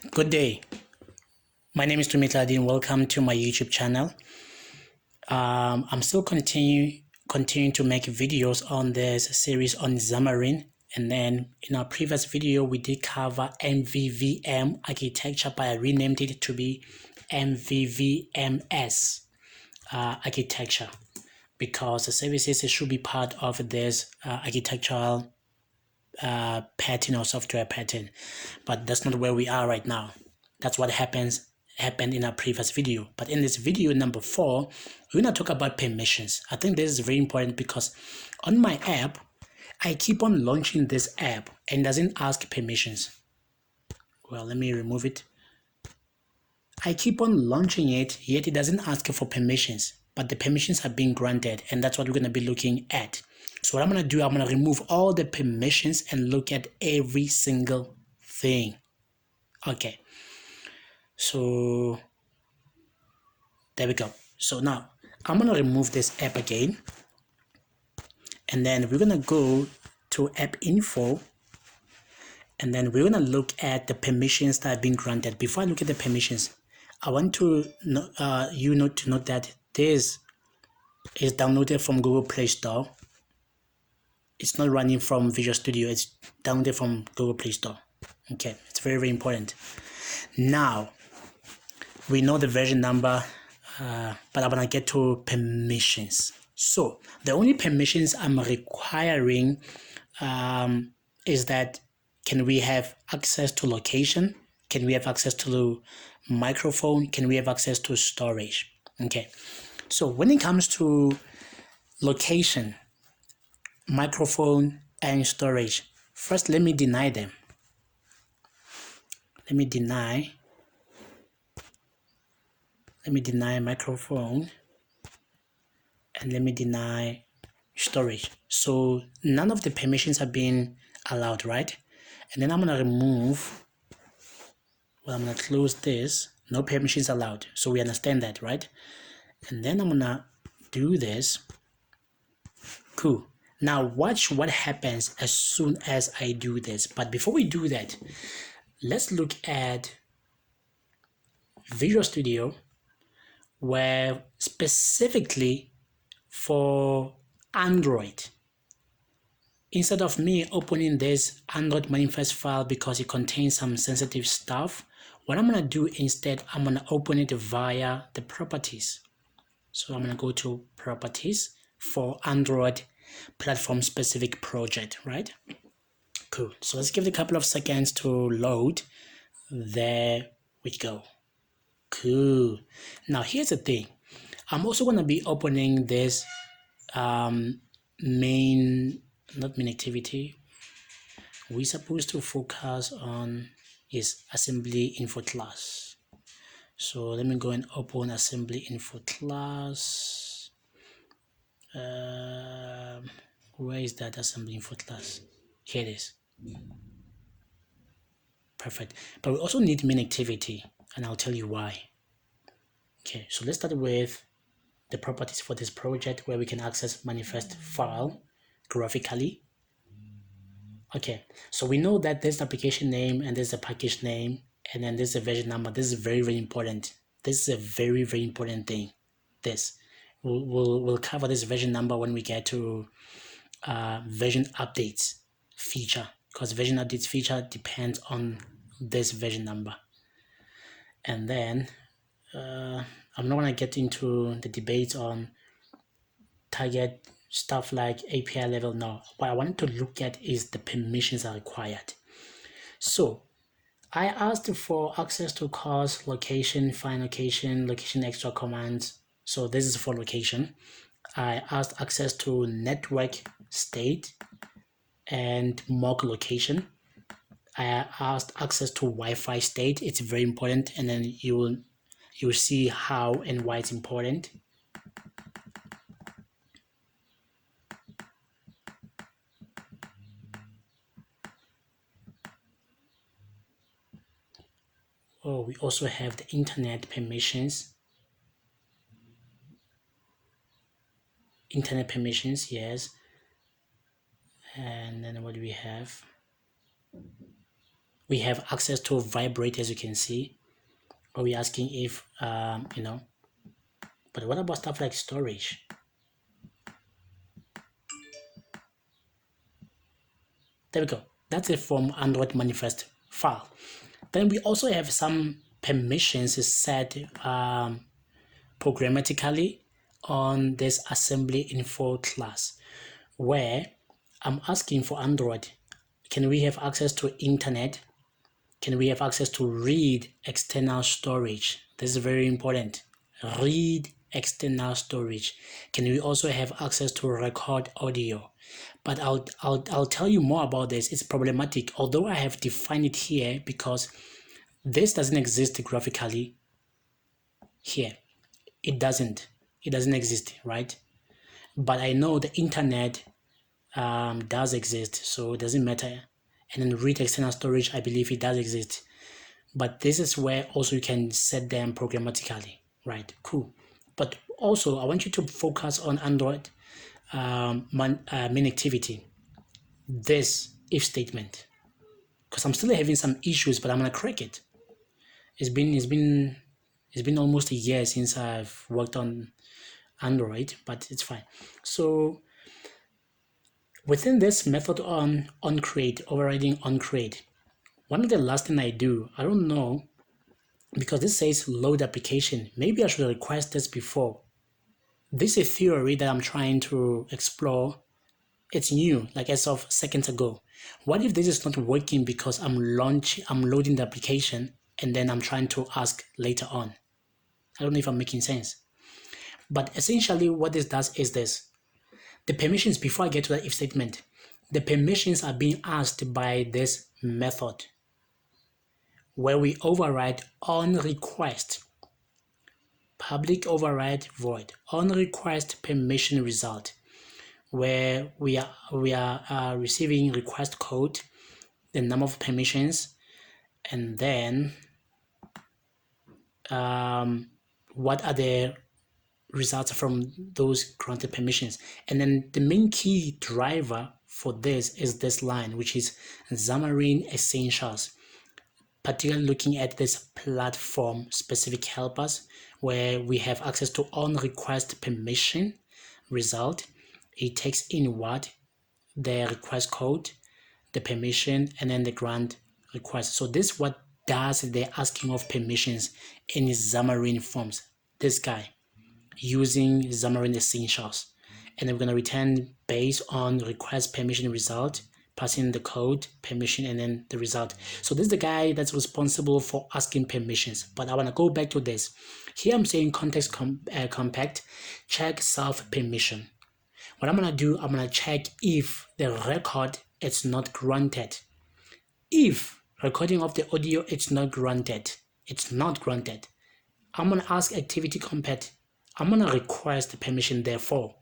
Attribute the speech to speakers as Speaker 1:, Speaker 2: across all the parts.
Speaker 1: Good day. My name is Tumi Tladi and welcome to my YouTube channel. I'm still continuing to make videos on this series on Xamarin. And then in our previous video, we did cover MVVM architecture, but I renamed it to be MVVMS architecture because the services should be part of this architectural pattern or software pattern, but that's not where we are right now. That's what happened in our previous video. But in this video number 4, we're going to talk about permissions. I think this is very important because on my app, I keep on launching this app and doesn't ask permissions. Well, let me remove it. I keep on launching it, yet it doesn't ask for permissions, but the permissions are being granted, and that's what we're going to be looking at. So what I'm going to do, I'm going to remove all the permissions and look at every single thing. Okay. So there we go. So now I'm going to remove this app again. And then we're going to go to app info. And then we're going to look at the permissions that have been granted. Before I look at the permissions, I want to note that this is downloaded from Google Play Store. It's not running from Visual Studio. It's downloaded from Google Play Store. Okay, it's very, very important. Now, we know the version number, but I'm going to get to permissions. So, the only permissions I'm requiring is that can we have access to location? Can we have access to microphone? Can we have access to storage? Okay, so when it comes to location, microphone, and storage, first let me deny them. Let me deny microphone and let me deny storage. So none of the permissions have been allowed, right? And then I'm going to remove, I'm going to close this, no permissions allowed. So we understand that, right? And then I'm going to do this. Cool. Now watch what happens as soon as I do this. But before we do that, let's look at Visual Studio, where specifically for Android, instead of me opening this Android manifest file because it contains some sensitive stuff, what I'm going to do instead, I'm going to open it via the properties. So I'm going to go to properties for Android platform specific project, right? Cool. So let's give it a couple of seconds to load. There we go. Cool. Now here's the thing. I'm also going to be opening this main activity. We're supposed to focus on is assembly info class. So let me go and open assembly info class. Where is that assembly info class? Here it is. Perfect. But we also need main activity, and I'll tell you why. Okay, so let's start with the properties for this project where we can access manifest file graphically. Okay, so we know that there's the application name and there's the package name and then there's a version number. This is very, very important. This is a very, very important thing. We'll cover this version number when we get to version updates feature, because version updates feature depends on this version number. And then I'm not going to get into the debates on target stuff like API level now. What I wanted to look at is the permissions are required. So I asked for access to course, location, find location, location extra commands. So this is for location. I asked access to network state and mock location. I asked access to Wi-Fi state. It's very important, and then you will see how and why it's important. Oh, we also have the internet permissions. Internet permissions, yes. And then what do we have? We have access to vibrate, as you can see, or we're asking if, but what about stuff like storage? There we go. That's it from Android manifest file. Then we also have some permissions set programmatically on this assembly info class, where I'm asking for Android, can we have access to internet? Can we have access to read external storage? This is very important. Read external storage. Can we also have access to record audio? But I'll tell you more about this. It's problematic, although I have defined it here because this doesn't exist graphically here. It doesn't exist, right? But I know the internet does exist, so it doesn't matter. And then read external storage, I believe it does exist. But this is where also you can set them programmatically, right? Cool. But also, I want you to focus on Android main activity, this if statement, because I'm still having some issues, but I'm gonna crack it. It's been almost a year since I've worked on Android, but it's fine. So within this method on create, overriding on create, one of the last thing I do, I don't know, because this says load application. Maybe I should request this before. This is a theory that I'm trying to explore. It's new, like as of seconds ago. What if this is not working because I'm loading the application and then I'm trying to ask later on? I don't know if I'm making sense. But essentially what this does is this. The permissions, before I get to that if statement, the permissions are being asked by this method where we override on request. Public override void on request permission result, where we are receiving request code, the number of permissions, and then what are the results from those granted permissions. And then the main key driver for this is this line, which is Xamarin Essentials, particularly looking at this platform specific helpers where we have access to on request permission result. It takes in what the request code, the permission, and then the grant request. So this what does the asking of permissions in Xamarin.Forms. This guy using Xamarin Essentials, and then we're going to return based on request permission result, passing the code, permission, and then the result. So this is the guy that's responsible for asking permissions. But I want to go back to this. Here I'm saying context compact, check self permission. What I'm going to do, I'm going to check if the record is not granted. If recording of the audio it's not granted, I'm going to ask activity compact. I'm going to request the permission therefore.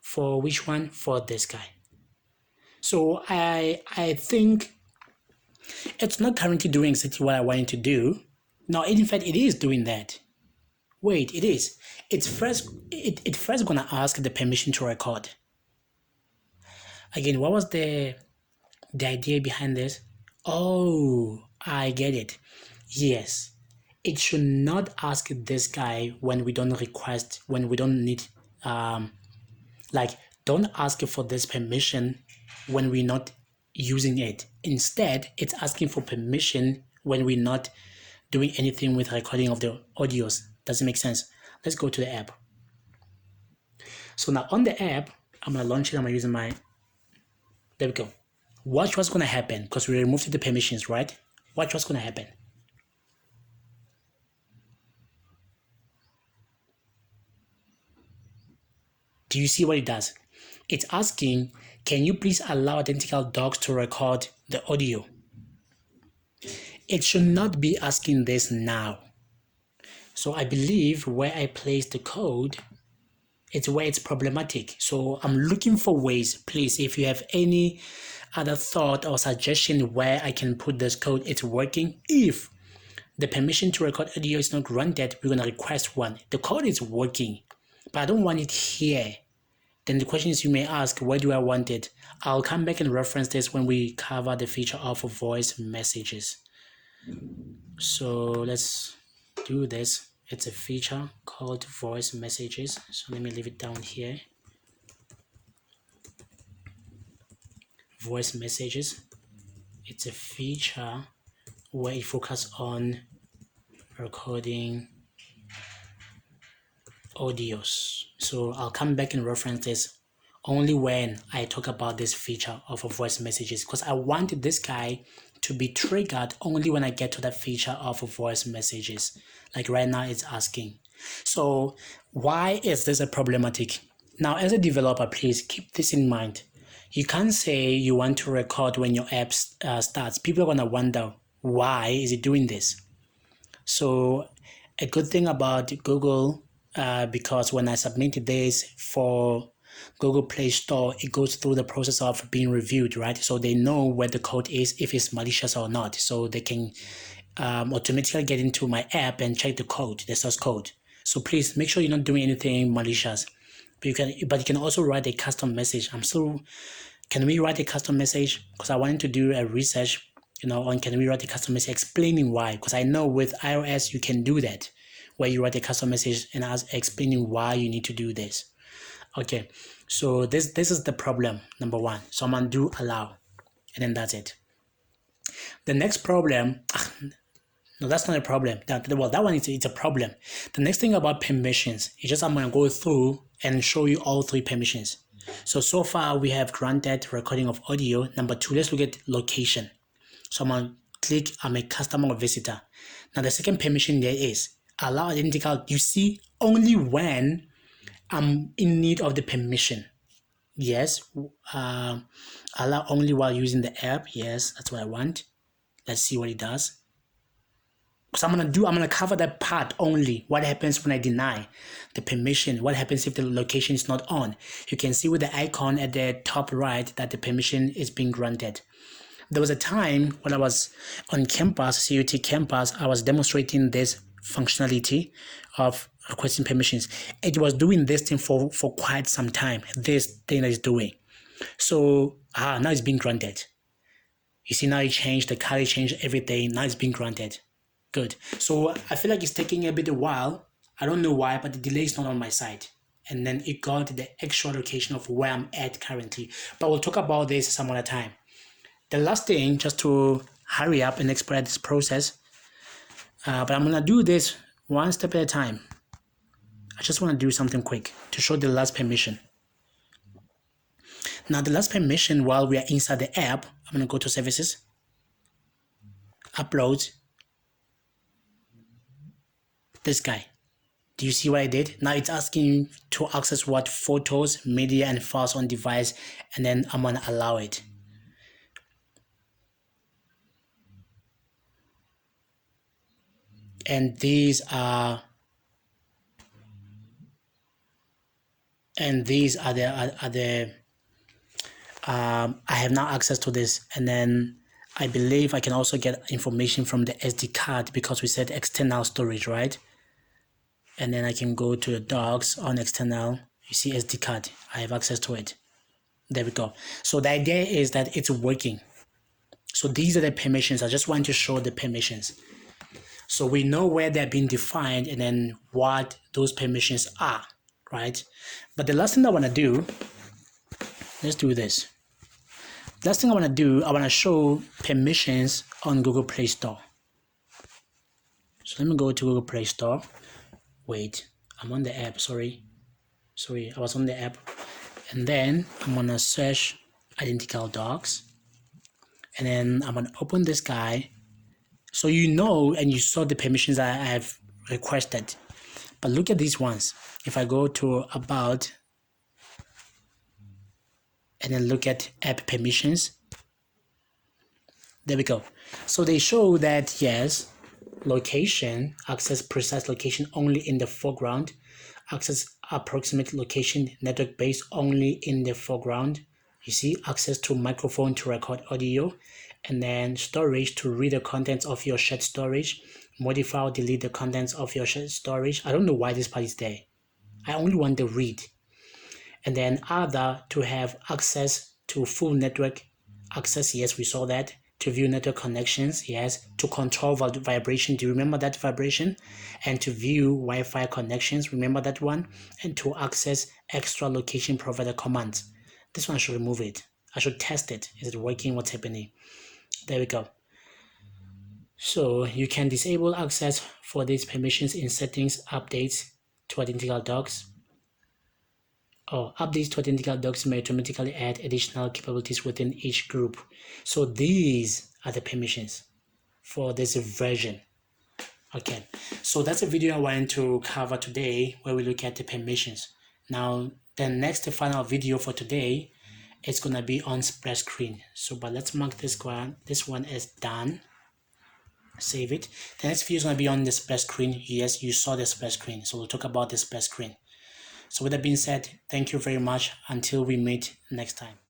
Speaker 1: For which one? For this guy. So I think it's not currently doing exactly what I wanted to do. No, in fact, it is doing that. Wait, it is. It's first gonna ask the permission to record. Again, what was the idea behind this? Oh, I get it. Yes, it should not ask this guy when we don't request, when we don't need, don't ask for this permission when we're not using it. Instead, it's asking for permission when we're not doing anything with recording of the audios. Does it make sense? Let's go to the app. So now on the app, I'm gonna launch it. I'm gonna use there we go. Watch what's gonna happen because we removed the permissions, right? Watch what's gonna happen. Do you see what it does? It's asking, can you please allow identical dogs to record the audio? It should not be asking this now. So I believe where I place the code, it's where it's problematic. So I'm looking for ways, please, if you have any other thought or suggestion where I can put this code, it's working. If the permission to record audio is not granted, we're gonna request one. The code is working, but I don't want it here Then the question is, you may ask, where do I want it? I'll come back and reference this when we cover the feature of voice messages. So let's do this. It's a feature called voice messages. So let me leave it down here. Voice messages. It's a feature where it focuses on recording audios. So I'll come back and reference this only when I talk about this feature of voice messages, because I want this guy to be triggered only when I get to that feature of voice messages. Like right now it's asking. So why is this a problematic? Now, as a developer, please keep this in mind. You can't say you want to record when your app starts. People are going to wonder, why is it doing this? So a good thing about Google, because when I submitted this for Google Play Store, it goes through the process of being reviewed, right? So they know where the code is, if it's malicious or not. So they can automatically get into my app and check the code, the source code. So please make sure you're not doing anything malicious. But you can also write a custom message. Can we write a custom message? Because I wanted to do a research, on can we write a custom message explaining why? Because I know with iOS you can do that, where you write a custom message and explaining why you need to do this. Okay, so this is the problem, number one. So I'm gonna do allow, and then that's it. The next problem, no, that's not a problem. That one is it's a problem. The next thing about permissions is just I'm gonna go through and show you all three permissions. So far we have granted recording of audio. Number two, let's look at location. So I'm gonna click I'm a customer or visitor. Now the second permission there is allow identical. You see, only when I'm in need of the permission. Yes, allow only while using the app. Yes, that's what I want. Let's see what it does. So I'm gonna cover that part only. What happens when I deny the permission? What happens if the location is not on? You can see with the icon at the top right that the permission is being granted. There was a time when I was on campus, CUT campus, I was demonstrating this functionality of requesting permissions. It was doing this thing for quite some time. This thing that it's doing. So now it's being granted. You see, now it changed, the color changed, everything. Now it's being granted. Good. So I feel like it's taking a bit of a while. I don't know why, but the delay is not on my side. And then it got the actual location of where I'm at currently. But we'll talk about this some other time. The last thing, just to hurry up and expedite this process, but I'm going to do this one step at a time. I just want to do something quick to show the last permission. Now, the last permission, while we are inside the app, I'm going to go to Services, Upload, this guy. Do you see what I did? Now it's asking to access what? Photos, media, and files on device, and then I'm going to allow it. And these are the I have now access to this, and then I believe I can also get information from the SD card because we said external storage, right? And then I can go to the docs on external. You see SD card, I have access to it. There we go. So the idea is that it's working. So these are the permissions. I just want to show the permissions. So we know where they're being defined and then what those permissions are, right? But the last thing I want to do, let's do this. Last thing I want to do, I want to show permissions on Google Play Store. So let me go to Google Play Store. Wait, I'm on the app, sorry, I was on the app. And then I'm going to search identical docs. And then I'm going to open this guy. So you know, and you saw the permissions I have requested. But look at these ones. If I go to About, and then look at App Permissions, there we go. So they show that, yes, location, access precise location only in the foreground, access approximate location, network base only in the foreground. You see, access to microphone to record audio, and then storage to read the contents of your shared storage, modify or delete the contents of your shared storage. I don't know why this part is there. I only want the read. And then other to have access to full network access. Yes, we saw that. To view network connections. Yes. To control vibration. Do you remember that vibration? And to view Wi-Fi connections. Remember that one? And to access extra location provider commands. This one I should remove it. I should test it. Is it working? What's happening? There we go. So you can disable access for these permissions in settings, updates to identical docs. Updates to identical docs may automatically add additional capabilities within each group. So these are the permissions for this version. Okay, so that's a video I wanted to cover today where we look at the permissions. Now, the next final video for today is gonna be on splash screen. So, but let's mark this one as done. Save it. The next video is gonna be on the splash screen. Yes, you saw the splash screen. So we'll talk about the splash screen. So with that being said, thank you very much until we meet next time.